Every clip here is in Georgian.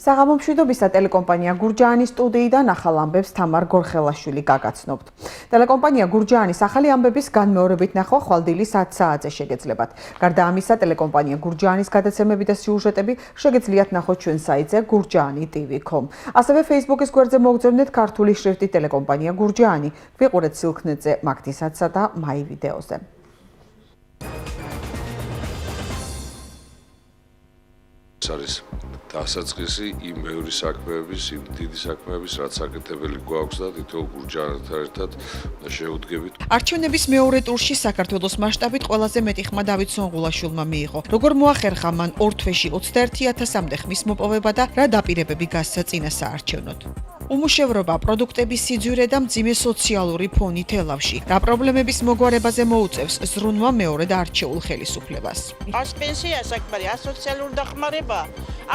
საღამო მშვიდობისა ტელეკომპანია გურჯაანის სტუდიიდან ახალ ამბებს თამარ გორხელაშვილი გაგაცნობთ. ტელეკომპანია გურჯაანის ახალი ამბების განმეორებით ნახვა ხვალდილი 10 საათზე შეგეძლებათ. გარდა ამისა, ტელეკომპანია გურჯაანის გადაცემები და სიუჟეტები შეგეძლიათ ნახოთ ჩვენ საიტზე gurjani.tv.com. ასევე Facebook-ის გვერდზე მოგრძოვნეთ ქართული შრიფტით ტელეკომპანია გურჯაანი. გვიყურეთ სილქნეტზე, მაგთისაცსა და მაი ვიდეოზე. არის დასაწყისი იმ მეორე საქმეების, იმ დიდი საქმეების, რაც საკეთებელი გვაქვს და თითოეულ გურჯაანთან ერთად შევუდგებით. არჩევნების მეორე ტურში საქართველოს მასშტაბით ყველაზე მეტი ხმა დავით სონღულაშვილმა მიიღო. როგორ მოახერხა მან ორ თვეში 21,000-მდე ხმის მოპოვება და რა დაპირებები გასცა წინა საარჩევნოდ. უმუშევრობა, პროდუქტების სიძვირე და მძიმე სოციალური ფონი თელავში. რა პრობლემების მოგვარებაზე მოუწევს ზრუნვა მეორედ არჩეულ ხელისუფლებას. ას პენსია საკმარი, ასოციალური დახმარება,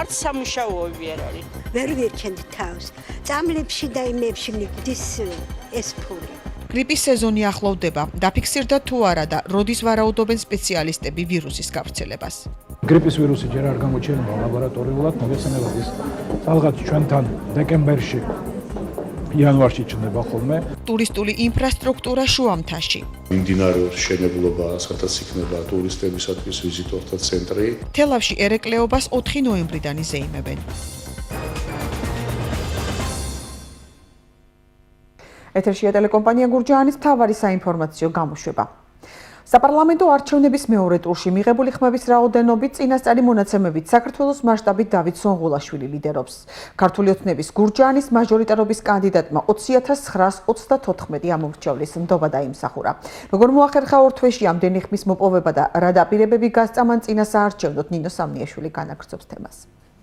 არც სამუშაოები არ არის. ვერ ვირჩენთ თავს. წამლებში და იმებში მიგდის ეს ფული. გრიპის სეზონი ახლოვდება. დაფიქსირდა თუ არა და როდის ვარაუდობენ სპეციალისტები ვირუსის გავრცელებას. გრიპის ვირუსი ჯერ არ გამოჩენილა ლაბორატორიულად, მოგესალმებით ის წალღაც ჩვენთან დეკემბერში, იანვარში ჩნდება ხოლმე. ტურისტული ინფრასტრუქტურა შუამთაში. მიმდინარეობს შენებლობა, სადაც იქნება ტურისტებისათვის ვიზიტორთა ცენტრი. თელავში ერეკლეობას 4 ნოემბრიდან იზეიმებენ. ეთერშია ტელეკომპანია გურჯაანის მთავარი საინფორმაციო გამოშვება. საპარლამენტო არჩევნების მეორე ტურში მიღებული ხმების რაოდენობით წინასწარი მონაცემებით საქართველოს მასშტაბით დავით სონღულაშვილი ლიდერობს. ქართული ოცნების გურჯაანის მაჟორიტარობის კანდიდატმა 20,934 ამომრჩევლის ნდობა დაიმსახურა. როგორ მოახერხა ორ თვეში ამდენი ხმის მოპოვება და რა დაპირებები გასცა მან წინა საარჩევნოდ, ნინო სამნიაშვილი განაგრძობს თემას.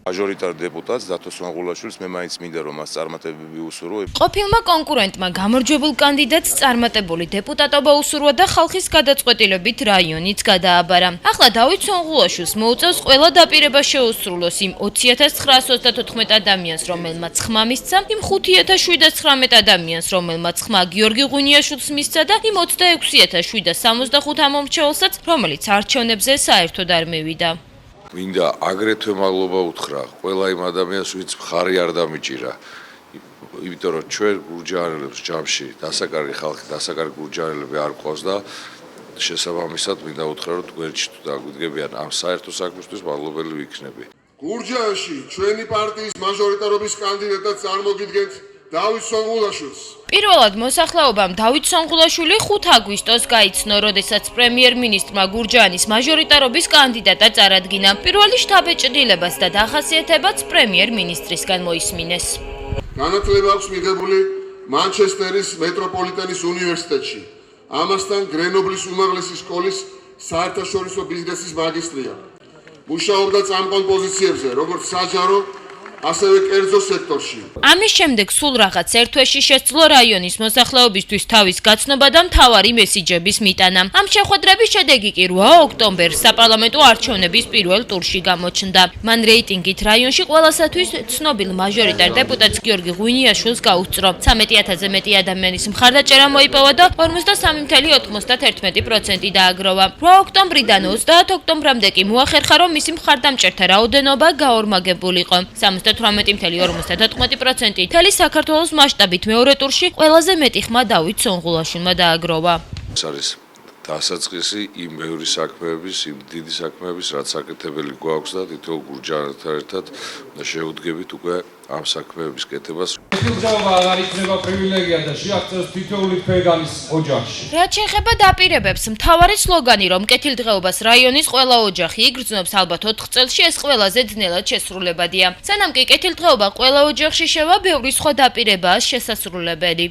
მაჟორიტარ დეპუტატს დათო სონღულაშვილს მე მაინც მინდა რომ მას წარმატებები უსურვო. ყოფილმა კონკურენტმა გამარჯვებულ კანდიდატს წარმატებული დეპუტატობა უსურვა და ხალხის გადაწყვეტილებით რაიონიც გადააბარა. ახლა დავით სონღულაშვილს მოუწევს ყველა დაპირება შეუსრულოს იმ 20,934 ადამიანს, რომელმაც ხმა მისცა, იმ 5,719 ადამიანს, რომელმაც ხმა გიორგი ღვინიაშვილს მისცა და იმ 26,765 ამომრჩეველსაც, რომელიც არჩევნებზე საერთოდ არ მივიდა. მინდა აგრეთვე მადლობა უთხრა ყველა იმ ადამიანს, ვინც მხარი არ დამიჭირა. იმიტომ რომ ჩვენ გურჯაანელებს ჯამში დასაკარგი ხალხი, დასაკარგი გურჯაანელები არ ყავს და შესაბამისად მინდა უთხრა რომ გვერდში თუ დაგვიდგებიან ამ საერთო საქმისთვის მადლობელი ვიქნები. გურჯაანში ჩვენი პარტიის მაჟორიტარობის კანდიდატად წარმოგიდგენთ დავით სონღულაშვილს. პირველად მოსახლეობამ დავით სონღულაშვილი 5 აგვისტოს გაიცნო, როდესაც პრემიერ-მინისტრმა გურჯაანის მაჟორიტარობის კანდიდატად წარადგინა. პირველი შთაბეჭდილებას და დახასიათებაც პრემიერ-მინისტრისგან მოისმინეს. განათლება აქვს მიღებული მანჩესტერის მეტროპოლიტენის უნივერსიტეტში. ამასთან გრენობლის უმაღლესი სკოლის საერთაშორისო ბიზნესის მაგისტრია. მუშაობდა წამყვან პოზიციებზე, როგორც საჯარო ასევე კერძო სექტორში. ამის შემდეგ სულ რაღაც ერთ თვეში შესძლო რაიონის მოსახლეობისთვის თავის გაცნობა და მთავარი მესიჯების მიტანა. ამ შეხვედრების შედეგი კი 8 ოქტომბერს საპარლამენტო არჩევნების პირველ ტურში გამოჩნდა. მან რეიტინგით რაიონში ყველასათვის ცნობილ მაჟორიტარ დეპუტატს გიორგი ღვინიაშვილს გაუსწრო. 13,000-ზე მეტი ადამიანის მხარდაჭერა მოიპოვა და 43,91% დააგროვა. 8 ოქტომბრიდან 30 ოქტომბრამდე კი მოახერხა, რომ მისი მხარდამჭერთა რაოდენობა გაორმაგებულიყო. 78,54% მთელი საქართველოს მასშტაბით მეორე ტურში ყველაზე მეტი ხმა დავით სონღულაშვილმა დააგროვა. ეს არის დასაწყისი იმ მეორე საქმეების, იმ დიდი საქმეების, რაც საკეთებელი გვაქვს და თითოეულ გურჯაანთან ერთად შევუდგებით უკვე ამ საქმეების კეთებას. კეთილდღეობა აღარ იქნება პრივილეგია და შეაღწევს თითოეული ფეგანის ოჯახში. რაც შეეხება დაპირებებს, მთავარი სლოგანი, რომ კეთილდღეობას რაიონის ყველა ოჯახი იგრძნობს, ალბათ 4 წელში ეს ყველაზე ძნელად შესრულებადია. სანამ კი კეთილდღეობა ყველა ოჯახში შევა, ბევრი სხვა დაპირებაა შესასრულებელი.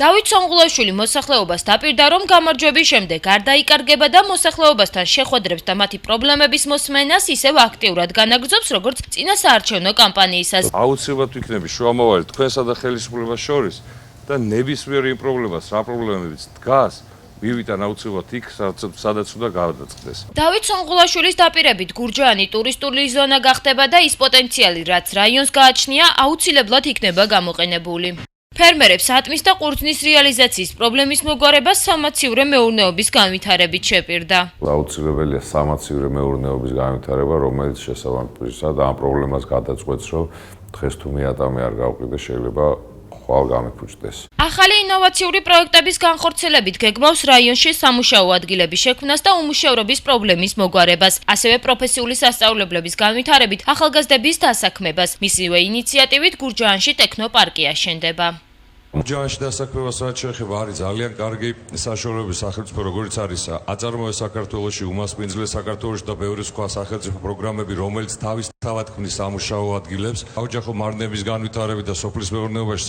დავით სონღულაშვილი მოსახლეობას დაპირდა, რომ გამარჯვების შემდეგ არ დაიკარგება და მოსახლეობასთან შეხვედრებს და მათი პრობლემების მოსმენას ისევ აქტიურად განაგრძობს, როგორც წინა საარჩევნო კამპანიისას. აუცილებლად ვიქნები შუამავალი თქვენსა და ხელისუფლებას შორის და ნებისმიერ იმ პრობლემას, რა პრობლემებიც დგას, მივიტან აუცილებლად იქ, სადაც უნდა გადაწყდეს. დავით სონღულაშვილის დაპირებით გურჯაანი ტურისტული ზონა გახდება და ის პოტენციალი, რაც რაიონს გააჩნია, აუცილებლად იქნება გამოყენებული. ფერმერებს ატმის და ყურძნის რეალიზაციის პრობლემის მოგვარებას სამაცივრე მეურნეობის განვითარებით შეპირდა. აუცილებელია სამაცივრე მეურნეობის განვითარება, რომელიც შესაბამისად ამ პრობლემას გადაწყვეტს, რომ დღეს თუ მეატამი არ გავყიდე, შეიძლება ხვალ გამიფუჭდეს. ახალი ინოვაციური პროექტების განხორციელებით გეგმავს რაიონში სამუშაო ადგილების შექმნას და უმუშევრობის პრობლემის მოგვარებას, ასევე პროფესიული სასწავლებლების განვითარებით ახალგაზრდების დასაქმებას. მისივე ინიციატივით გურჯაანში ტექნოპარკი აშენდება. გურჯაანში დასაქმებას რაც შეეხება არის ძალიან კარგი საშუალებები სახელმწიფო როგორც არის აწარმოეს საქართველოში, უმასპინძლეს საქართველოში და ბევრი სხვა სახელმწიფო პროგრამები, რომელიც თავისთავად ქმნის სამუშაო ადგილებს, საოჯახო მარნების განვითარებით და სოფლის მეურნეობაში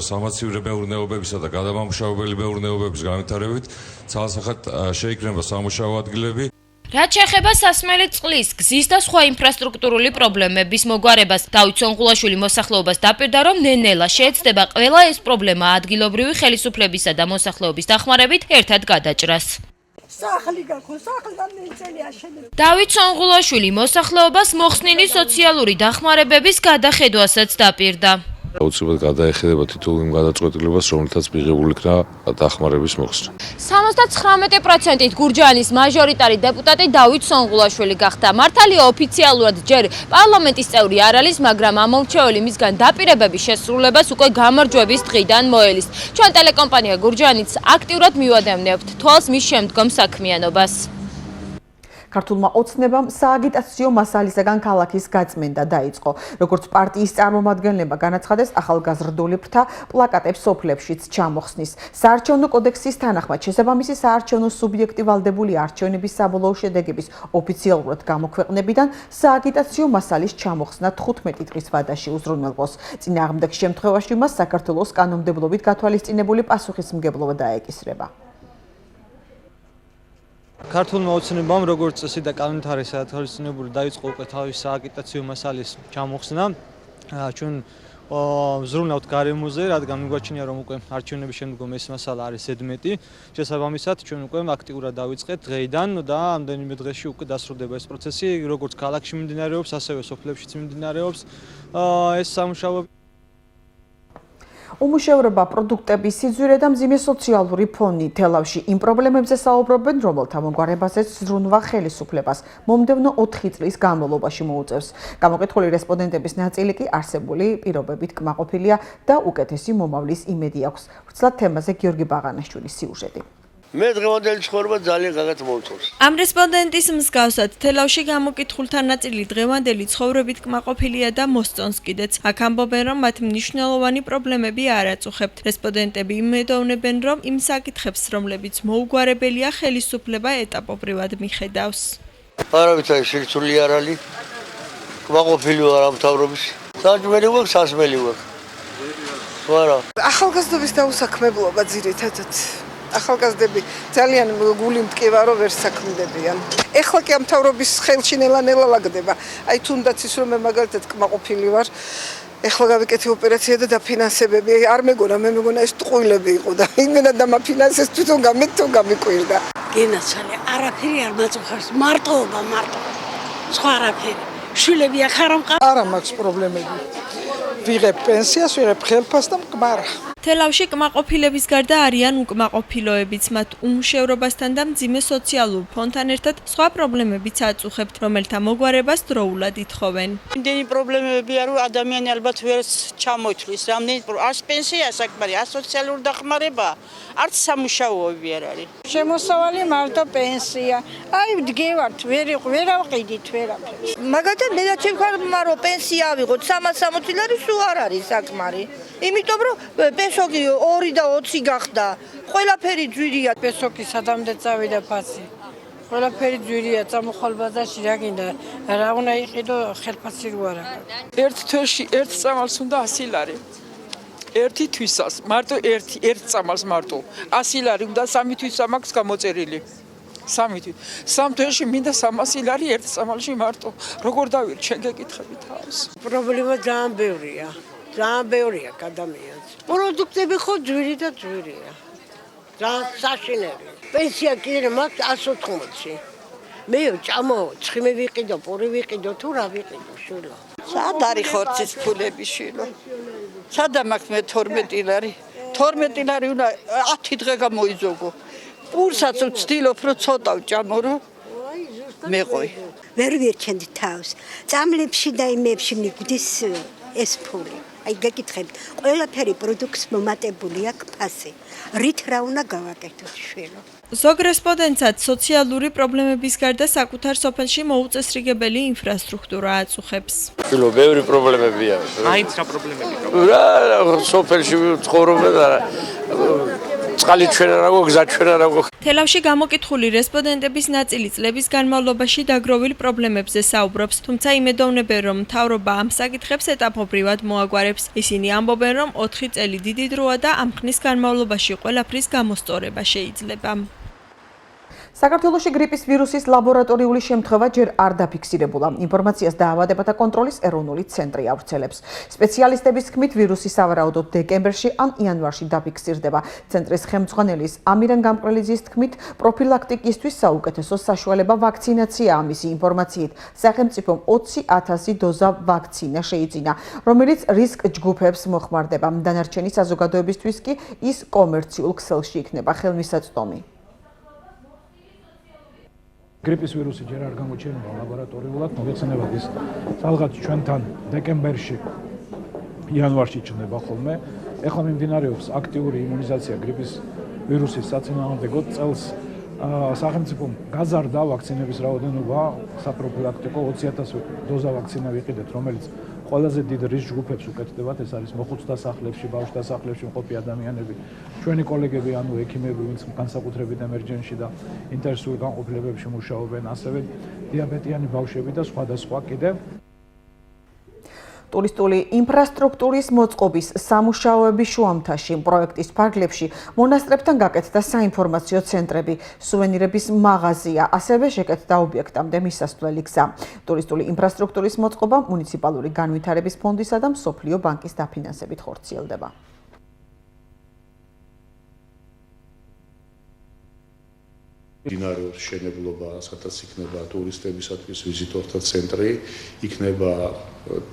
სამაცივრე მეურნეობებისა და გადამამუშავებელი მეურნეობების განვითარებით ძალსახად შეიქმნება სამუშაო ადგილები. რაც შეეხება სასმელი წყლის, გზის და სხვა ინფრასტრუქტურული პრობლემების მოგვარებას, დავით სონღულაშვილი მოსახლეობას დაპირდა, რომ ნელ-ნელა შეეცდება ყველა ეს პრობლემა ადგილობრივი ხელისუფლებისა და მოსახლეობის დახმარებით ერთად გადაჭრას. სახლი გაქვს, სახლიდან მეწელი აშენებს. დავით სონღულაშვილი მოსახლეობას მოხსნილი სოციალური დახმარებების გადახედვასაც დაპირდა. აუცილებლად გადაეხედება თითოეულ იმ გადაწყვეტილებას, რომელთაც მიღებული იქნა დახმარების მოხსნა. 79%-ით გურჯაანის მაჟორიტარი დეპუტატი დავით სონღულაშვილი გახდა. მართალია ოფიციალურად ჯერ პარლამენტის წევრი არ არის, მაგრამ ამომრჩეველი მისგან დაპირებების შესრულებას უკვე გამარჯვების დღიდან მოელის. ჩვენ ტელეკომპანია გურჯაანიც აქტიურად მივადევნებთ თვალს მის შემდგომ საქმიანობას. ქართულმა ოცნებამ სააგიტაციო მასალისაგან ქალაქის გაწმენდა დაიწყო. როგორც პარტიის წარმომადგენლება განაცხადეს, ახალგაზრდული ფრთა პლაკატებს სოფლებშიც ჩამოხსნის. საარჩევნო კოდექსის თანახმად შესაბამისი საარჩევნო სუბიექტი ვალდებული არჩევნების საბოლოო შედეგების ოფიციალურად გამოქვეყნებიდან სააგიტაციო მასალის ჩამოხსნა 15 დღის ვადაში უზრუნველყოს. წინააღმდეგ შემთხვევაში მას საქართველოს კანონმდებლობით გათვალისწინებული პასუხისმგებლობა დაეკისრება. ქართულმა ოცნებამ როგორც წესი და კანონით არის გათვალისწინებული დაიწყო უკვე თავის სააგიტაციო მასალის ჩამოხსნა. ჩვენ ვზრუნავთ გარემოზე, რადგან მიგვაჩნია რომ უკვე არჩევნების შემდგომ ეს მასალა არის ზედმეტი. შესაბამისად ჩვენ უკვე აქტიურად დავიწყეთ დღეიდან და ამდენიმე დღეში უკვე დასრულდება ეს პროცესი, როგორც ქალაქში მიმდინარეობს, ასევე სოფლებშიც მიმდინარეობს ეს სამუშაო. უმუშევრობა, პროდუქტების სიძვირე და მძიმე სოციალური ფონი თელავში იმ პრობლემებზე საუბრობენ, რომელთა მოგვარებაზეც ზრუნვა ხელისუფლებას მომდევნო 4 წლის განმავლობაში მოუწევს. გამოკითხული რესპონდენტების ნაწილი კი არსებული პირობებით კმაყოფილია და უკეთესი მომავლის იმედი აქვს. ვრცლად თემაზე გიორგი ბაღანაშვილის სიუჟეტი. მე დღევანდელი ცხოვრება ძალიან კარგად მოვწონს. ამ რესპონდენტის მსგავსად თელავში გამოკითხულთა ნაწილი დღევანდელი ცხოვრებით კმაყოფილია და მოსწონს კიდეც. აქ ამბობენ, რომ მათ მნიშვნელოვანი პრობლემები არ აწუხებთ. რესპონდენტები იმედოვნებენ, რომ იმ საკითხებს, რომლებიც მოუგვარებელია, ხელისუფლება ეტაპობრივად მიხედავს. არავითარი შეგცული არ არის. კმაყოფილი ვარ ამ მთავრობის. საჭმელი ვარ, სასმელი ვარ. ვარა. ახალგაზრდობის დაუსაქმებლობა ძირითადად. ახალგაზრდები ძალიან გული მტკივა რომ ვერ საქმდებიან. ეხლა კი ამ მთავრობის ხელში ნელა-ნელა ლაგდება. აი თუნდაც ის რომ მე მაგალითად კმაყოფილი ვარ. ეხლა გავიკეთე ოპერაცია და დაფინანსებები. არ მეგონა, მე მეგონა ეს ტყუილები იყო და იმენა დამაფინანსეს თვითონ გამიკვირდა. გენაცვალე, არაფერი არ მაწუხებს, მარტოობა. სხვა არაფერი. შვილები აქ არ ამყარ. არა მაქვს პრობლემები. ვიღებ პენსიას, ვიღებ ხელფას და მკმარა. თელავში კმაყოფილების გარდა არიან უკმაყოფილოებიც, მათ უმუშევრობასთან და მძიმე სოციალურ ფონთან ერთად სხვა პრობლემებიც აწუხებთ, რომელთა მოგვარებას დროულად ითხოვენ. იმდენი პრობლემებია, რომ ადამიანი ალბათ ვერც ჩამოთვლის. რამდენი არც პენსია საკმარი, არც სოციალური დახმარება, არც სამუშაოები არ არის. შემოსავალი მარტო პენსია. აი ვდგევართ, ვერ ავყიდით ვერაფერს. მაგალითად მე და ჩემქარმა რომ პენსია ავიღოთ 360 ლარი სულ არ არის საკმარი. იმიტომ რომ პესოკი 2 და 20 გახდა. ყველაფერი ძვირია. პესოკი სადამდე წავიდა ფასი. ყველაფერი ძვირია, წამოხვალ ბაზარში რა გინდა, რა უნდა იყიდო ხელფასი რო არა. ერთ თვეში ერთ წამალს უნდა 100 ლარი. ერთი თვისას, მარტო ერთ წამალს მარტო 100 ლარი უნდა 3 თვის ამაქვს გამოწერილი. 3 თვის. 3 თვეში მინდა 300 ლარი ერთ წამალში მარტო. როგორ დავირჩე გეკითხებით თავს. პრობლემა ძალიან ბევრია. ძალიან ბევრია ადამიანს. პროდუქტები ხო ძვირი და ძვირია. ძალიან საშინელი. პენსია კიდე მაქვს 180-ში. მე ჭამო, ცხიმი ვიყიდო, პური ვიყიდო, თუ რა ვიყიდო, შვილო. სად არის ხორცის ფულები შვილო? სადამ აქვს მე 12 ლარი. 12 ლარი უნდა 10 დღე გამოიზოგო. პურსაც ვცდილობ რომ ცოტა ვჭამო რომ მეყვი. ვერ ვერჩენდი თავს. წამლებში და იმებში მიგვდის ეს ფული. აი გეკითხებთ, ყველაფერი პროდუქტს მომატებული აქვს ფასი. რით რა უნდა გავაკეთოთ შვილო? ზოგ რესპონდენტსაც სოციალური პრობლემების გარდა საკუთარ სოფელში მოუწესრიგებელი ინფრასტრუქტურა აწუხებს. შვილო, ბევრი პრობლემებია. აიც რა პრობლემები? რა სოფელში ცხოვრობენ და წყალი ჩვენ არ აქვს, გზა ჩვენ არ აქვს. თელავში გამოკითხული რესპონდენტების ნაწილი წლების განმავლობაში დაგროვილ პრობლემებზე საუბრობს, თუმცა იმედოვნებენ, რომ მთავრობა ამ საკითხებს ეტაპობრივად მოაგვარებს. ისინი ამბობენ, რომ 4 წელი დიდი დროა და ამ ხნის განმავლობაში ყველაფრის გამოსწორება შეიძლება. საქართველოში გრიპის ვირუსის ლაბორატორიული შემთხვევა ჯერ არ დაფიქსირებულა. ინფორმაციას დაავადებათა კონტროლის ეროვნული ცენტრი ავრცელებს. სპეციალისტების თქმით, ვირუსი სავარაუდოდ დეკემბერში ან იანვარში დაფიქსირდება. ცენტრის ხელმძღვანელის ამირან გამყრელიძის თქმით, პროფილაქტიკისთვის საუკეთესო საშუალება ვაქცინაციაა. მისი ინფორმაციით, სახელმწიფომ 20,000 დოზა ვაქცინა შეიძინა, რომელიც რისკ ჯგუფებს მოხმარდება. დანარჩენი საზოგადოებისთვის კი ის კომერციულ ქსელში იქნება ხელმისაწვდომი. გრიპის ვირუსი ჯერ არ გამოჩენილა ლაბორატორიულად, მოგეხსენებათ ის ალბათ ჩვენთან დეკემბერში, იანვარში ჩნდება ხოლმე. ეხლა მიმდინარეობს აქტიური იმუნიზაცია გრიპის ვირუსის საწინააღმდეგოდ. წელს სახელმწიფომ გაზარდა ვაქცინების რაოდენობა, საპროფილაქტიკო 20,000 დოზა ვაქცინა ვიყიდეთ, რომელიც ყველაზე დიდ რისკ ჯგუფებს უკეთდებათ. ეს არის მოხუცთა სახლებში, ბავშვთა სახლებში მყოფი ადამიანები, ჩვენი კოლეგები, ანუ ექიმები, ვინც განსაკუთრებით ემერჯენსში და ინტენსიურ განყოფილებებში მუშაობენ, ასევე დიაბეტიანი ბავშვები და სხვადასხვა კიდევ. ტურისტული ინფრასტრუქტურის მოწყობის სამუშაოების შუამთაში პროექტის ფარგლებში მონასტრებთან გაკეთდა საინფორმაციო ცენტრები, სუვენირების მაღაზია, ასევე შეკეთდა ობიექტამდე მისასვლელი გზა. ტურისტული ინფრასტრუქტურის მოწყობა მუნიციპალური განვითარების ფონდისა და მსოფლიო ბანკის დაფინანსებით ხორციელდება. დინარევს შენებლობა, სადაც იქნება ტურისტებისათვის ვიზიტორთა ცენტრი, იქნება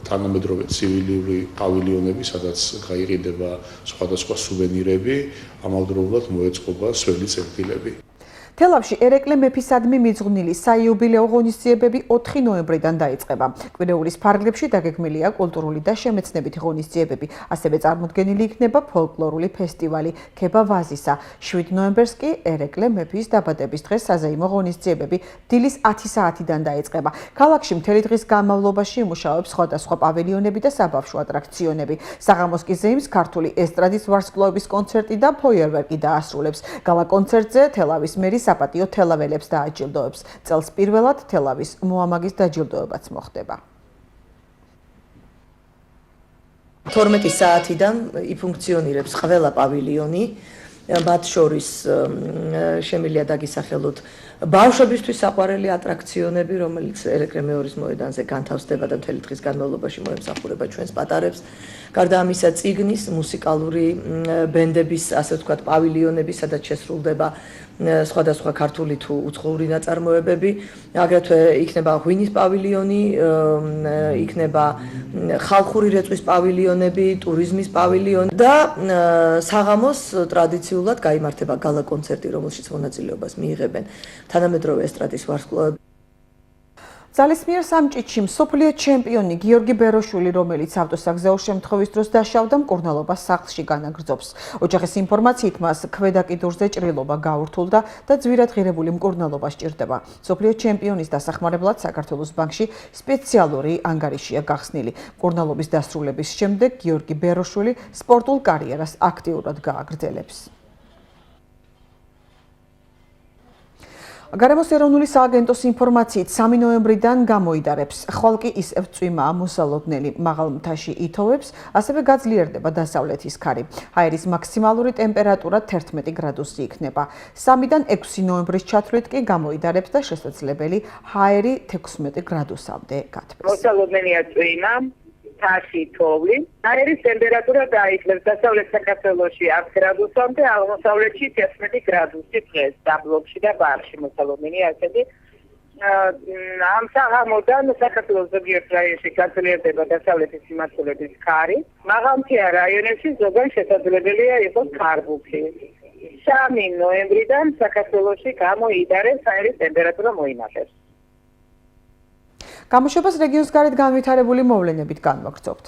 თანამედროვე ცივილიური პავილიონები, სადაც გაიყიდება სხვადასხვა სუვენირები, ამავდროულად მოეწყობა სველი წერტილები. თელავში ერეკლე მეფისადმი მიძღვნილი საიუბილეო ღონისძიებები 4 ნოემბრიდან დაიწყება. კვირეულის ფარგლებში დაგეგმილია კულტურული და შემეცნებითი ღონისძიებები, ასევე წარმოდგენილი იქნება ფოლკლორული ფესტივალი ქება ვაზისა. 7 ნოემბერს კი ერეკლე მეფის დაბადების დღეს საზეიმო ღონისძიებები დილის 10 საათიდან დაიწყება. ქალაქში მთელი დღის განმავლობაში იმუშავებს სხვადასხვა პავილიონები და საბავშვო ატრაქციონები. საღამოს კი ზეიმს ქართული ესტრადის ვარსკვლავების კონცერტი და ფოიერვერკი დაასრულებს. გალა კონცერტზე თელავის მერი საპატიო თელაველებს დააჯილდოებს. წელს პირველად თელავის მოამაგის დაჯილდოებაც მოხდება. 12 საათიდან იფუნქციონირებს ყველა პავილიონი, მათ შორის შემილია დაგისახელოთ ბავშვებისთვის საყვარელი ატრაქციონები, რომელიც ერეკლე მეორის მოედანზე განთავსდება და მთელი დღის განმავლობაში მოემსახურება ჩვენს პატარებს. გარდა ამისა, წიგნის, მუსიკალური ბენდების, ასე ვთქვათ, პავილიონები, სადაც შესრულდება სხვადასხვა ქართული თუ უცხოური ნაწარმოებები, აგრეთვე იქნება ღვინის პავილიონი, იქნება ხალხური რეწვის პავილიონები, ტურიზმის პავილიონი და საღამოს ტრადიციულად გაიმართება გალა კონცერტი, რომელშიც მონაწილეობას მიიღებენ თანამედროვე ესტრადის ვარსკვლავები. ძალისმიერ სამჭიდში მსოფლიო ჩემპიონი გიორგი ბეროშვილი, რომელიც ავტოსაგზაო შემთხვევის დროს დაშავდა, მკურნალობას სახლში განაგრძობს. ოჯახის ინფორმაციით მას ქვედაკიდურზე ჭრილობა გაურთულდა და ძვირად ღირებული მკურნალობა სჭირდება. მსოფლიო ჩემპიონის დასახმარებლად საქართველოს ბანკში სპეციალური ანგარიშია გახსნილი. მკურნალობის დასრულების შემდეგ გიორგი ბეროშვილი სპორტულ კარიერას აქტიურად გააგრძელებს. გარემოს ეროვნული სააგენტოს ინფორმაციით 3 ნოემბრიდან გამოიდარებს. ხვალკი ისევ წვიმაა მოსალოდნელი, მაღალ მთაში ითოვებს, ასევე გაძლიერდება დასავლეთის ქარი. ჰაერის მაქსიმალური ტემპერატურა 11 გრადუსი იქნება. 3-დან 6 ნოემბრის ჩათვლით კი გამოიდარებს და შესაძლებელი ჰაერი 16 გრადუსამდე გათბეს. მოსალოდნელია წვიმა, თაში თოვლი. ჰაერის ტემპერატურა დაიწევს დასავლეთ საქართველოში 10 გრადუსამდე, აღმოსავლეთში 11 გრადუსი დღეს, დაბლობში და ბარში მოსალოდნელია ასეთი ამ საღამოდან საქართველოს ზოგიერთ რაიონში გაძლიერდება დასავლეთის მიმართულების ქარი. მაღალმთიან რაიონებში ზოგან შესაძლებელია იყოს ქარბუქი. 3 ნოემბრიდან საქართველოში გამოიიტარეს აირის ტემპერატურა მოინახეს. გამოშვებას რეგიონის გარეთ განვითარებული მოვლენებით განვაგრძობთ.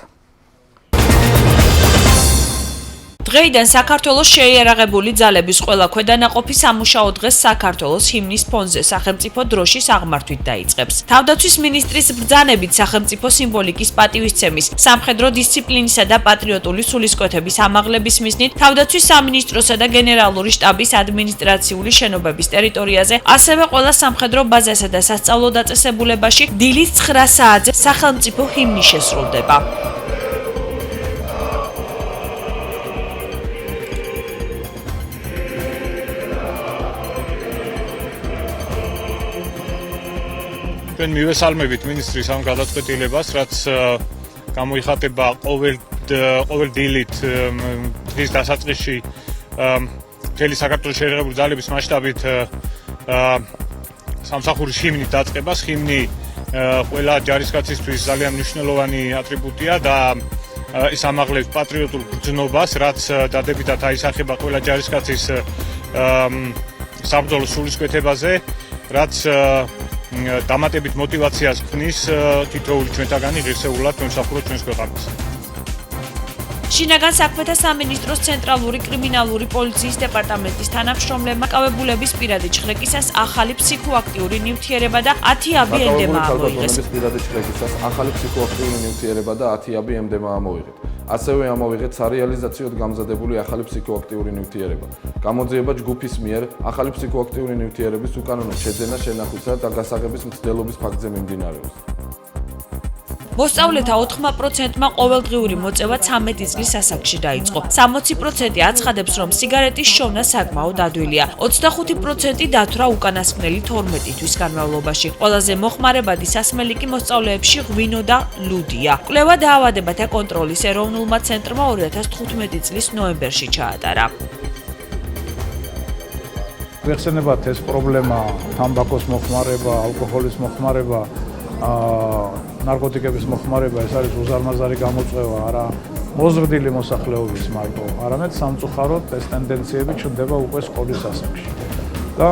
დღეიდან საქართველოს შეიარაღებული ძალების ყველა ქვედანაყოფი სამუშაო დღეს საქართველოს ჰიმნის ფონზე სახელმწიფო დროშის აღმართვით დაიწყებს. თავდაცვის მინისტრის ბრძანებით სახელმწიფო სიმბოლიკის პატივისცემის, სამხედრო დისციპლინისა და პატრიოტული სულისკვეთების ამაღლების მიზნით თავდაცვის სამინისტროსა და გენერალური შტაბის ადმინისტრაციული შენობების ტერიტორიაზე, ასევე ყველა სამხედრო ბაზასა და სასწავლო დაწესებულებაში დილის 9 საათზე სახელმწიფო ჰიმნი შესრულდება. ჩვენ მივესალმებით მინისტრის ამ გადაწყვეტილებას, რაც გამოიხატება ყოველ დილით დღის დასაწყისში მთელი საქართველოს შეიარაღებული ძალების მასშტაბით სამსახურის ჰიმნით დაწყებას. ჰიმნი ყველა ჯარისკაცისთვის ძალიან მნიშვნელოვანი ატრიბუტია და ის ამაღლებს პატრიოტულ გრძნობას, რაც დადებითად აისახება ყველა ჯარისკაცის საბრძოლო სულისკვეთებაზე, რაც დამატებით мотивაციას ქმნის თითოეული ჩვენთაგანი ღირსეულად მომსახუროთ ჩვენს ქვეყანას. შინაგან საქმეთა სამინისტროს ცენტრალური კრიმინალური პოლიციის დეპარტამენტის თანამშრომლებმა კავებულების პირადი ჩხრეკისას ახალი ფსიქოაქტიური ნივთიერება და 10 აბი ემდემა ამოიღეს. პირადი ჩხრეკისას ახალი ფსიქოაქტიური ნივთიერება და 10 აბი ემდემა ამოიღეთ. ასევე ამოვიღეთ სარეალიზაციოდ გამზადებული ახალი ფსიქოაქტიური ნივთიერება. გამოძიება ჯგუფის მიერ ახალი ფსიქოაქტიური ნივთიერების უკანონო შეძენა, შენახვისა და გასაღების მცდელობის ფაქტზე მიმდინარეობს. მოსწავლეთა 80%-მა ყოველდღიური მოწევა 13 წლის ასაკში დაიწყო. 60% აცხადებს, რომ სიგარეტის შოვნა საკმაოდ ადვილია. 25% დათვრა უკანასკნელი 12 თვის განმავლობაში. ყველაზე მოხმარებადი სასმელი კი მოსწავლეებში ღვინო და ლუდია. კვლევა დაავადებათა კონტროლის ეროვნულმა ცენტრმა 2015 წლის ნოემბერში ჩაატარა. ვეხსენებათ ეს პრობლემა, თამბაქოს მოხმარება, ალკოჰოლის მოხმარება, ნარკოტიკების მოხმარება, ეს არის უზარმაზარი გამოწვევა, არა მოზრდილი მოსახლეობის მარტო, არამედ სამწუხაროდ ეს ტენდენციები ჩნდება უკვე სკოლის ასაკში. და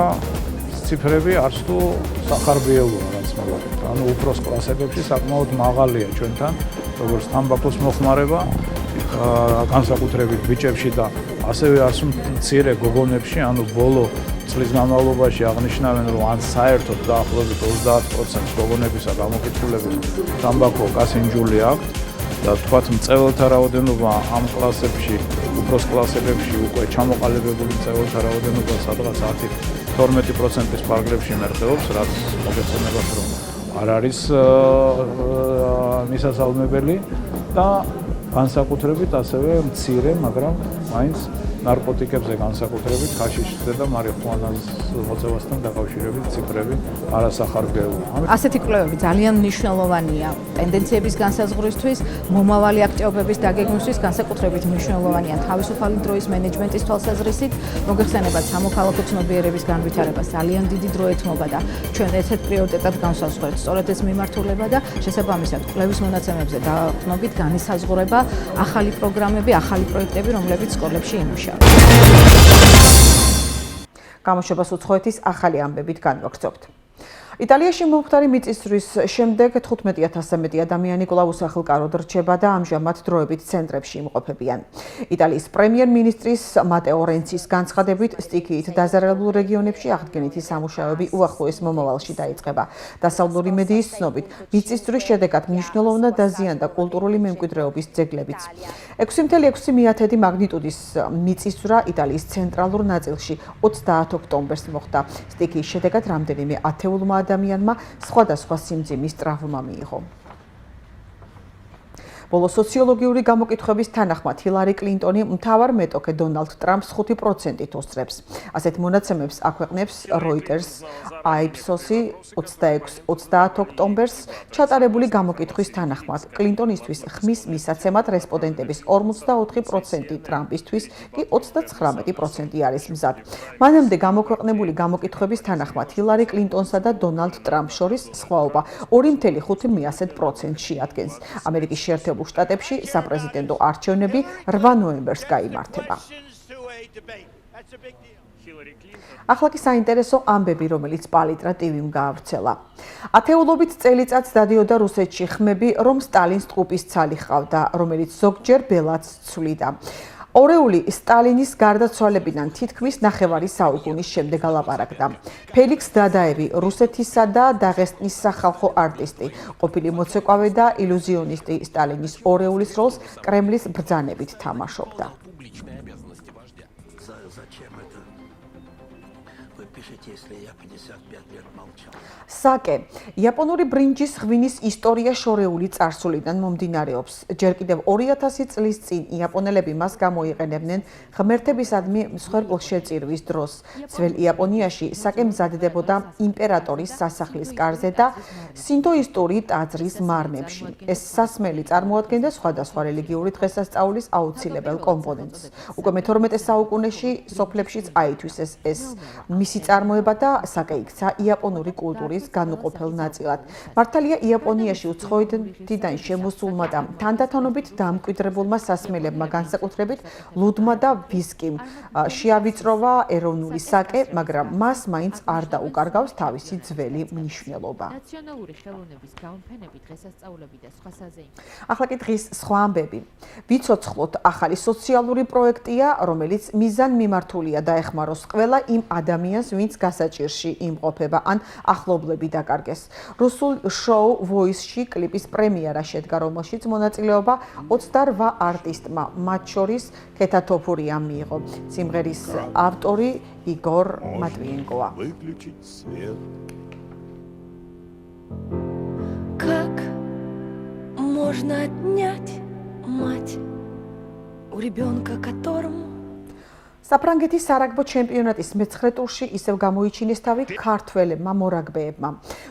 ციფრები არც თუ სახარბიელოა, რაც მოვაკეთეთ. ანუ უფროს კლასებში საკმაოდ მაღალია ჩვენთან, როგორც თამბაქოს მოხმარება, განსაკუთრებით ბიჭებში და ასევე არც მცირე გოგონებში, ანუ ბოლო წლის განმავლობაში აღნიშნავენ, რომ ან საერთოდ დაახლოებით 30% გოგონებისა გამოკითხულების თამბაქო კასინჯული აქვს და თქვათ მწვერვალთა რაოდენობა ამ კლასებში, უფროს კლასებში უკვე ჩამოყალიბებული მწვერვალთა რაოდენობა სადღაც 10-12%-ის პარგლებში მერყეობს, რაც მოგეცნობათ, რომ არ არის მისასალმებელი და განსაკუთრებით ასევე მცირე, მაგრამ მაინც ნარკოტიკებზე განსაკუთრებით ხაშიშზე და მარიხუანას მოწევასთან დაკავშირებით ციფრები არასახარბიელოა. ასეთი კვლევები ძალიან მნიშვნელოვანია ტენდენციების განსაზღვრისთვის, მომავალი აქტივობების დაგეგმვისთვის, განსაკუთრებით მნიშვნელოვანია თავისუფალი დროის მენეჯმენტის თვალსაზრისით. მოგეხსენებათ, სამოქალაქო ცნობიერების განვითარება ძალიან დიდი დრო ეთმობა და ჩვენ ერთ-ერთ პრიორიტეტად განსაზღვრეთ სწორედ ეს მიმართულება და შესაბამისად კვლევის მონაცემებზე დაყრდნობით განისაზღვრება ახალი პროგრამები, ახალი პროექტები, რომლებიც სკოლებში იმუშავებენ. გამოშვებას უცხოეთის ახალი ამბებით განვაგრძობთ. იტალიაში მომხდარი მიწისძვრის შემდეგ 15,000-ზე მეტი ადამიანი კვლავ უსახლკაროდ რჩება და ამჟამად დროებით ცენტრებში იმყოფებიან. იტალიის პრემიერ-მინისტრის მატეო რენცის განცხადებით, სტიქიით დაზარალებულ რეგიონებში აღდგენითი სამუშაოები უახლოეს მომავალში დაიწყება. დასავლური მედიის ცნობით, მიწისძვრის შედეგად მნიშვნელოვნად დაზიანდა კულტურული მემკვიდრეობის ძეგლებიც. 6.6 მაგნიტუდის მიწისძვრა იტალიის ცენტრალურ ნაწილში 30 ოქტომბერს მოხდა. სტიქიის შედეგად რამდენიმე ათეულმა ადამიანმა სხვადასხვა სიმძიმის ტრავმა მიიღო. ბოლო სოციოლოგიური გამოკითხვების თანახმად ჰილარი კლინტონი მთავარ მეტოქე დონალდ ტრამპს 5%-ით უსწრებს. ასეთ მონაცემებს აქვეყნებს Reuters, Ipsos-ი 26-30 ოქტომბერს ჩატარებული გამოკითხვის თანახმად. კლინტონისთვის ხმის მისაცემად რესპონდენტების 44%, ტრამპისთვის კი 39% არის მზად. მანამდე გამოქვეყნებული გამოკითხვების თანახმად ჰილარი კლინტონსა და დონალდ ტრამპს შორის სხვაობა 2.5%-ში ადგენს. ამერიკის შეერთებულ შტატებში საპრეზიდენტო არჩევნები 8 ნოემბერს გაიმართება. ახლა კი საინტერესო ამბები, რომელიც პალიტრა TV-მ გაავრცელა. ათეულობით წელიწადს დადიოდა რუსეთში ხმები, რომ სტალინს ტყუპის ცალი ჰყავდა, რომელიც ზოგჯერ ბელადს ცვლიდა. ორეული სტალინის გარდაცვალებიდან თითქმის ნახევარი საუკუნის შემდეგ ალაპარაკდა. ფელიქს დადაევი, რუსეთისა და დაღესტნის სახალხო არტისტი, ყოფილი მოცეკვავე და ილუზიონისტი სტალინის ორეულის როლს კრემლის ბრძანებით თამაშობდა. საკე იაპონური ბრინჯის ღვინის ისტორია შორეული წარსულიდან მომდინარეობს. ჯერ კიდევ 2000 წლის წინ იაპონელები მას გამოიყენებდნენ ღმერთებისადმი მსხვერპლშეწირვის დროს. ძველ იაპონიაში საკე მზადდებოდა იმპერატორის სასახლის კარზე და სინტოისტური ტაძრის მარნებში. ეს სასმელი წარმოადგენდა სხვადასხვა რელიგიური დღესასწაულის აუცილებელ კომპონენტს. უკვე მე-12 საუკუნეში სოფლებშიც აითვისეს ეს მისი წარმოება და საკე იქცა იაპონური კულტურის განუყოფელ ნაწილად. მართალია იაპონიაში უცხოეთიდან შემოსულმა და თანდათანობით დამკვიდრებულმა სასმელებმა განსაკუთრებით ლუდმა და ვისკიმ შეავიწროვა ეროვნული საკე, მაგრამ მას მაინც არ დაუკარგავს თავისი ძველი მნიშვნელობა. ნაციონალური ხელოვნების გამოფენები, დღესასწაულები და სხვა საზეიმო. ახლა კი დღის სხვა ამბები. ვიცოცხლოთ ახალი სოციალური პროექტია, რომელიც მიზანმიმართულია დაეხმაროს ყველა იმ ადამიანს, ვინც გასაჭირში იმყოფება ან ახლობლები დაკარგეს. რუსულ შოუ Voice-ში კლიპის პრემიერა შედგა, რომელშიც მონაწილეობა 28 არტისტმა, მათ შორის ქეთა თოფურიამ მიიღო. სიმღერის ავტორი იგორ მატვიენკოა. Как можно отнять мать у ребенка, которому საფრანგეთის სარაგბო ჩემპიონატის მე-9 ტურში ისევ გამოიჩინეს თავი ქართველებმა მორაგბეებმა.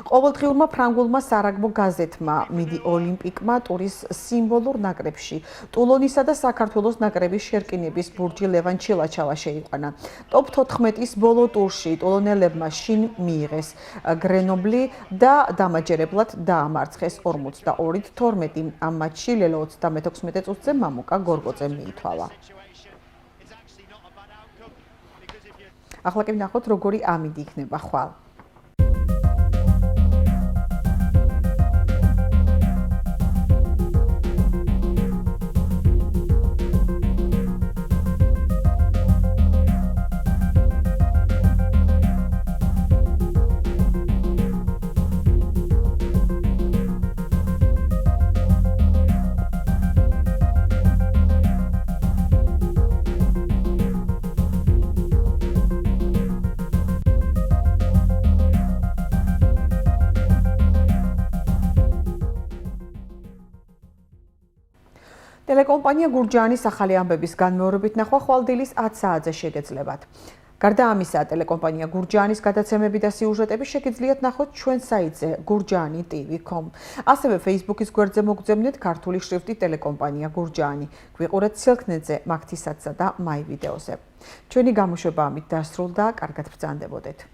ყოველდღიურმა ფრანგულმა სარაგბო გაზეთმა მიდი ოლიმპიკმა ტურის სიმბოლურ ნაკრებში ტულონისა და საქართველოს ნაკრების შერკინების ბურჯი ლევან ჩილაჩავა შეიყვანა. ტოპ 14-ის ბოლო ტურში ტულონელებმა შინ მიიღეს გრენობლი და დამაჯერებლად დაამარცხეს 42-12. ამ მატჩში ლელო 36 წუთზე მამუკა გორგოძემ მიითვალა. ახლა კი ვნახოთ როგორი ამინდი იქნება ხვალ. ტელეკომპანია გურჯაანის ახალი ამბების განმეორებით ნახვა ხვალდილის 10 საათზე შეგეძლებათ. გარდა ამისა, ტელეკომპანია გურჯაანის გადაცემები და სიუჟეტები შეგიძლიათ ნახოთ ჩვენ საიტზე gurjani.tv.com. ასევე Facebook-ის გვერდზე მოგძებნეთ ქართული შრიფტით ტელეკომპანია გურჯაანი. გვიყურეთ სილქნეტზე, მაგთისაცსა და მაი ვიდეოზე. ჩვენი გამოშვება ამით დასრულდა, კარგად ბრძანდებოდეთ.